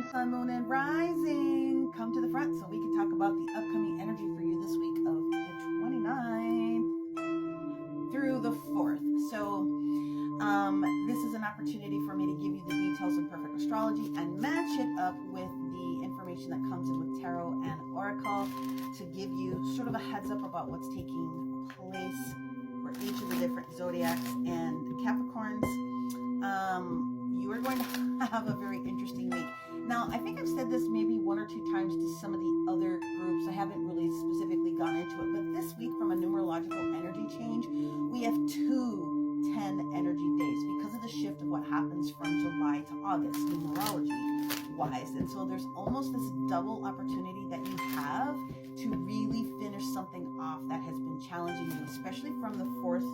Capricorn, Sun, Moon, and Rising. Come to the front so we can talk about the upcoming energy for you this week of the 29th through the 4th. So this is an opportunity for me to give you the details of perfect astrology and match it up with the information that comes in with tarot and oracle to give you sort of a heads up about what's taking place for each of the different zodiacs and Capricorns. You are going to have a very interesting week. Now, I think I've said this maybe one or two times to some of the other groups. I haven't really specifically gone into it, but this week from a numerological energy change, we have 2 10 energy days because of the shift of what happens from July to August, numerology-wise. And so there's almost this double opportunity that you have to really finish something off that has been challenging you, especially from the 4th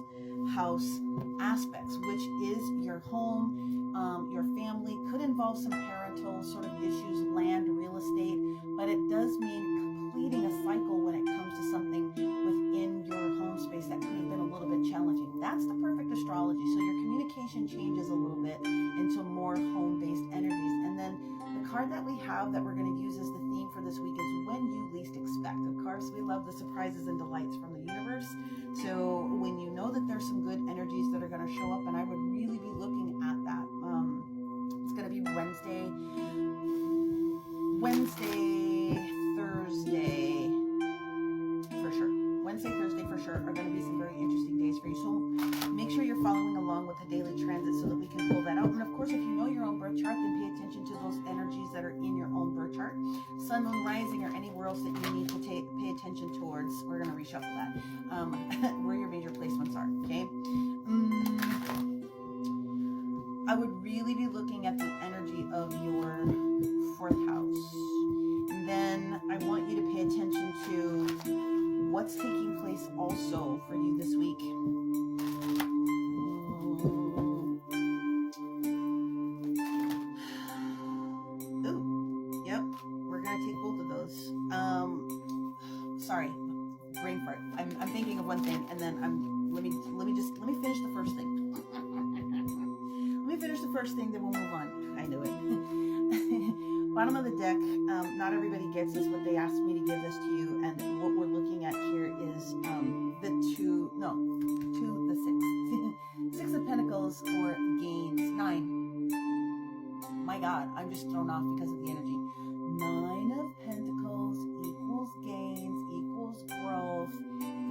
house aspects, which is your home, your family, could involve some parental sort of issues, land, real estate, but it does mean completing a cycle when it comes to something within your home space that could have been a little bit challenging. That's the perfect astrology. So your communication changes a little bit into more home-based energies. And then the card that we have that we're going to use as the theme for this week is when you least expect. Of course, we love the surprises and delights from the universe. So when you know that there's some good energies that are going to show up, and I would really be looking at that. It's going to be Wednesday, Thursday for sure. Wednesday, Thursday for sure are going to be some very interesting days for you. So make sure you're following along with the daily transit so that we can pull that out. And of course, if you know your own birth chart, then pay attention to those energies that are in your own birth chart. Sun, Moon, Rising, or anywhere else that you need to pay attention towards. We're going to reshuffle that. Where your major placements are, okay? I would really be looking at the energy of your 4th house. And then I want you to pay attention to what's taking place also for you this week. Ooh, yep, we're gonna take both of those. Sorry, brain fart. I'm thinking of one thing, and then let me finish the first thing. Finish the first thing, then we'll move on. I knew it. Bottom of the deck, not everybody gets this, but they asked me to give this to you, and what we're looking at here is the 6 6 of Pentacles or gains. 9. My God, I'm just thrown off because of the energy. 9 of Pentacles equals gains, equals growth.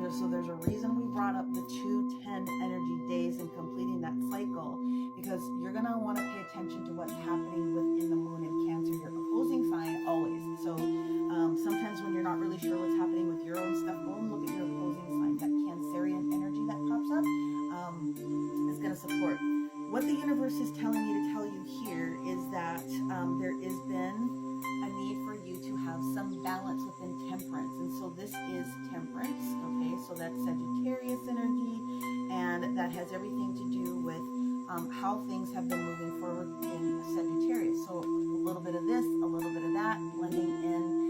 So there's a reason we brought up the 2 10 energy days and completing that cycle, because you're going to want to pay attention to what's happening within the moon in Cancer, your opposing sign always. So sometimes when you're not really sure what's happening with your own stuff, go and look at your opposing sign. That Cancerian energy that pops up is going to support. What the universe is telling me to tell you here is that there has been a need for you to have some balance within temperance. And so this is temperance, okay? So that's Sagittarius energy, and that has everything to do with how things have been moving forward in Sagittarius. So a little bit of this, a little bit of that, blending in.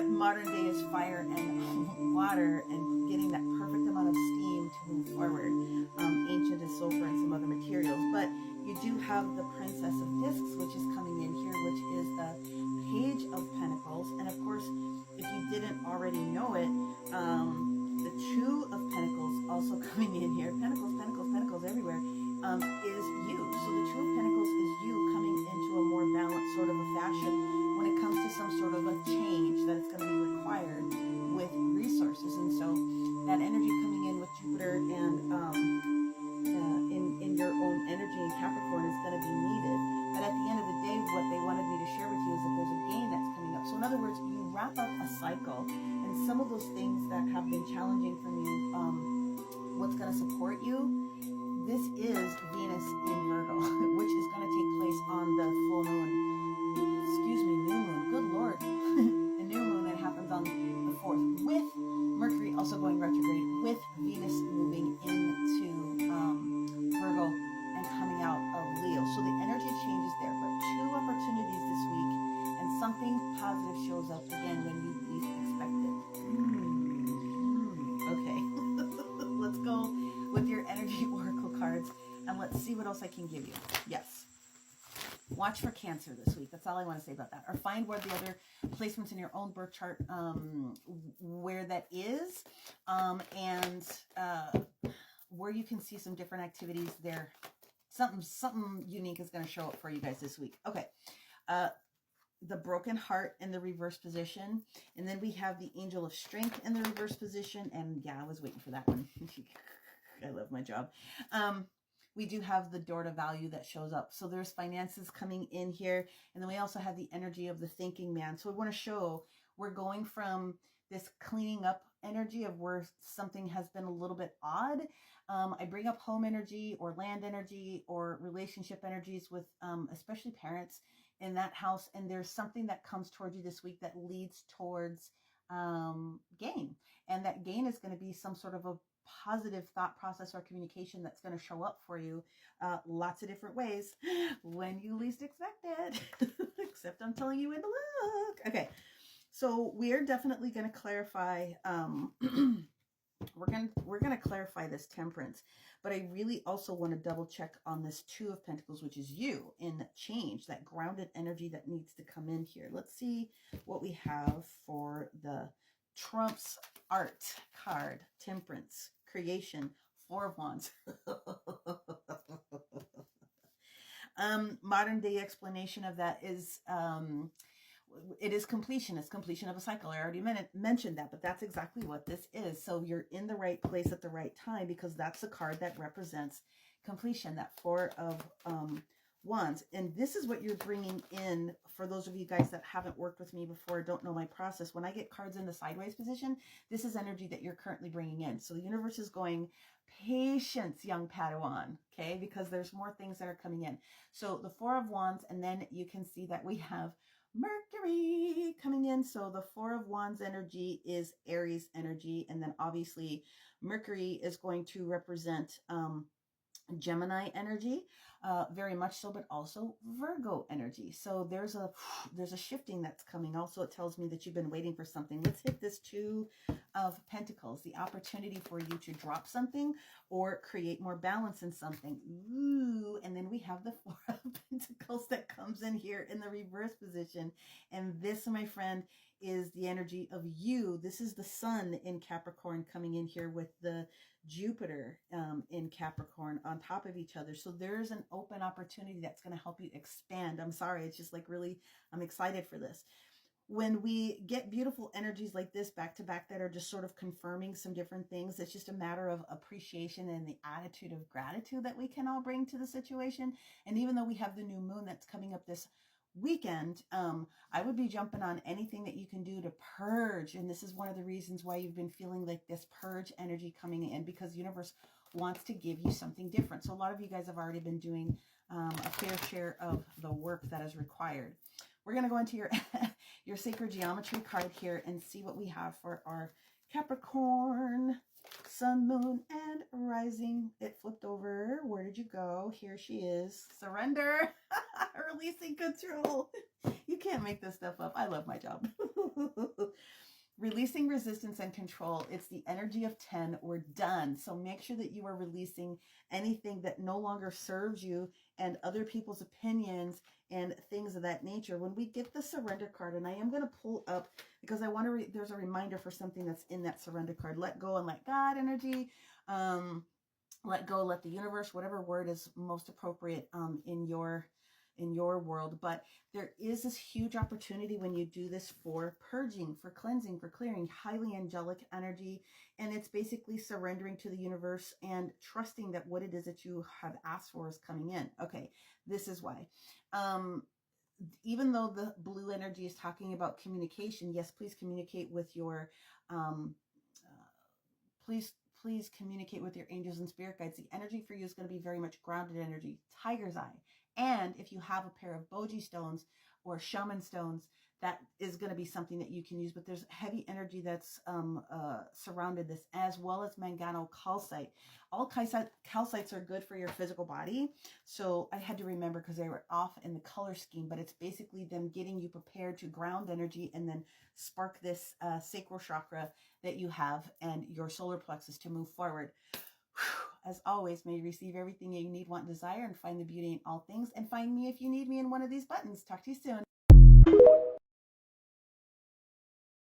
Modern day is fire and water, and getting that perfect amount of steam to move forward. Ancient is sulfur and some other materials. But you do have the Princess of Discs, which is coming in here, which is the Page of Pentacles. And of course, if you didn't already know it, the 2 of Pentacles also coming in here, Pentacles, Pentacles, Pentacles everywhere, is you. So the 2 of Pentacles is you coming into a more balanced sort of a fashion when it comes to some sort of a change that it's going to be required with resources. And so that energy coming in with Jupiter and in your own energy in Capricorn is going to be needed. But at the end of the day, what they wanted me to share with you is that there's a gain that's coming up. So in other words, you wrap up a cycle, and some of those things that have been challenging for you, what's going to support you, this is Venus in Virgo, which is going to take place on the full moon, new moon, good Lord, the new moon that happens on the 4th, with Mercury also going retrograde, with Venus moving into Virgo and coming out of Leo. So the energy changes there, but 2 opportunities this week, and something positive shows up again when you least expect it. Okay, let's go with your energy oracle cards, and let's see what else I can give you. Yes. Watch for Cancer this week. That's all I want to say about that. Or find where the other placements in your own birth chart, where that is, and where you can see some different activities there. Something unique is going to show up for you guys this week. Okay. The broken heart in the reverse position. And then we have the angel of strength in the reverse position. And yeah, I was waiting for that one. I love my job. We do have the door to value that shows up. So there's finances coming in here. And then we also have the energy of the thinking man. So I want to show we're going from this cleaning up energy of where something has been a little bit odd. I bring up home energy or land energy or relationship energies with especially parents in that house. And there's something that comes towards you this week that leads towards gain. And that gain is going to be some sort of a positive thought process or communication that's going to show up for you lots of different ways when you least expect it. Except I'm telling you when to look. Okay, so we're definitely going to clarify. We're going to clarify this temperance, but I really also want to double check on this Two of Pentacles, which is you in change, that grounded energy that needs to come in here. Let's see what we have for the Trump's art card, temperance, creation, Four of Wands. Modern day explanation of that is it is completion. It's completion of a cycle. I already mentioned that, but that's exactly what this is. So you're in the right place at the right time, because that's the card that represents completion, that Four of Wands. And this is what you're bringing in. For those of you guys that haven't worked with me before, don't know my process, when I get cards in the sideways position, this is energy that you're currently bringing in. So the universe is going, patience, young Padawan, okay? Because there's more things that are coming in. So the Four of Wands, and then you can see that we have Mercury coming in. So the Four of Wands energy is Aries energy. And then obviously Mercury is going to represent Gemini energy, very much so, but also Virgo energy. So there's a shifting that's coming. Also, it tells me that you've been waiting for something. Let's hit this Two of Pentacles, the opportunity for you to drop something or create more balance in something. Ooh, and then we have the Four of Pentacles that comes in here in the reverse position. And this, my friend, is the energy of you. This is the sun in Capricorn coming in here with the Jupiter in Capricorn on top of each other. So there's an open opportunity that's going to help you expand. I'm sorry, it's just like really, I'm excited for this. When we get beautiful energies like this back to back that are just sort of confirming some different things, it's just a matter of appreciation and the attitude of gratitude that we can all bring to the situation. And even though we have the new moon that's coming up this weekend, I would be jumping on anything that you can do to purge. And this is one of the reasons why you've been feeling like this purge energy coming in, because the universe wants to give you something different. So a lot of you guys have already been doing a fair share of the work that is required. We're going to go into your your sacred geometry card here and see what we have for our Capricorn sun, moon, and rising. It flipped over. Where did you go? Here she is. Surrender. Releasing control. You can't make this stuff up. I love my job. Releasing resistance and control. It's the energy of 10. We're done. So make sure that you are releasing anything that no longer serves you and other people's opinions and things of that nature. When we get the surrender card, and I am going to pull up because I want to, there's a reminder for something that's in that surrender card. Let go and let God energy. Let go, let the universe, whatever word is most appropriate in your world. But there is this huge opportunity when you do this for purging, for cleansing, for clearing, highly angelic energy. And it's basically surrendering to the universe and trusting that what it is that you have asked for is coming in. Okay, this is why. Even though the blue energy is talking about communication, yes, please communicate with your, please communicate with your angels and spirit guides. The energy for you is going to be very much grounded energy, tiger's eye. And if you have a pair of boji stones or shaman stones, that is going to be something that you can use. But there's heavy energy that's surrounded this, as well as mangano calcite. All calcites are good for your physical body. So I had to remember because they were off in the color scheme, but it's basically them getting you prepared to ground energy and then spark this sacral chakra that you have and your solar plexus to move forward. as always, may you receive everything you need, want, and desire, and find the beauty in all things. And find me if you need me in one of these buttons. Talk to you soon.